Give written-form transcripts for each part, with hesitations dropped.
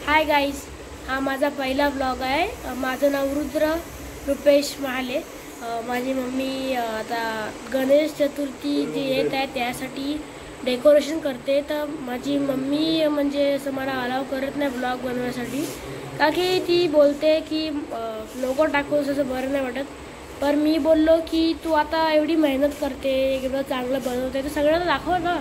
Hi guys, हा माझा पहिला ब्लॉग आहे। माझं नाव रुद्र रुपेश महाले। माझी मम्मी आता गणेश चतुर्थी जी येत आहे त्यासाठी डेकोरेशन करते। तर माझी मम्मी म्हणजे असं मला अलाव करत नाही ब्लॉग बनवण्यासाठी, का की ती बोलते की नको टाकूस, असं बरं नाही वाटत। पर मी बोललो की तू आता एवढी मेहनत करते, एवढं चांगलं बनवते तर सगळ्यांना दाखव ना।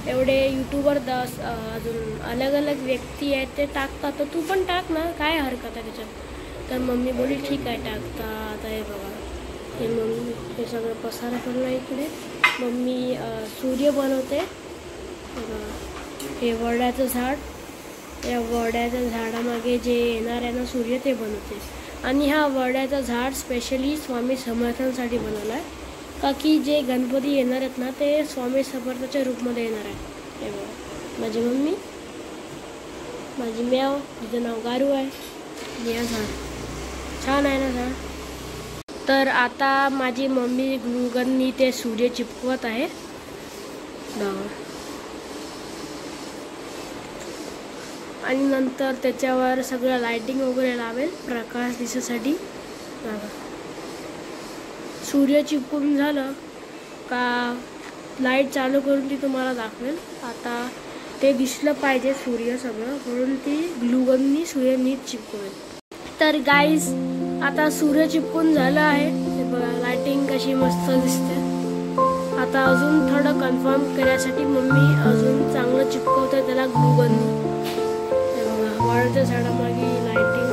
एवढे यूट्यूबर अजून अलग अलग व्यक्ती आहेत ते टाकतात, तर तू पण टाक ना, काय हरकत आहे त्याच्यात। तर मम्मी बोलली ठीक आहे टाकता। आता हे बघा, हे मम्मी हे सगळं पसारा पडला इकडे। मम्मी सूर्य बनवते। हे वडाचं झाड, या वडाच्या झाडामागे जे येणार आहे ना सूर्य, ते बनवते। आणि हा वडाचा झाड स्पेशली स्वामी समर्थांसाठी बनवला आहे, का की जे गणपती येणार आहेत ना ते स्वामी समर्थाच्या रूपमध्ये येणार आहे। हे बघा माझी मम्मी, माझी म्याव, तिचं नाव गारू आहे। या झाड छान आहे ना झाड। तर आता माझी मम्मी ग्लूगननी ते सूर्य चिपकवत आहे आणि नंतर त्याच्यावर सगळं लाइटिंग वगैरे लावेल प्रकाश दिसण्यासाठी। सूर्य चिपकून झालं का लाईट चालू करून ती तुम्हाला दाखवेल। आता ते दिसलं पाहिजे सूर्य सगळं, म्हणून ती ग्लूगननी सूर्य नीट चिपकवेल। तर गाईज आता सूर्य चिपकून झालं आहे, ते बघा लाइटिंग कशी मस्त दिसते। आता अजून थोडं कन्फर्म करण्यासाठी मम्मी अजून चांगलं चिपकवते त्याला ग्लूगननी। हे बघा वडाच्या झाडामागे लाइटिंग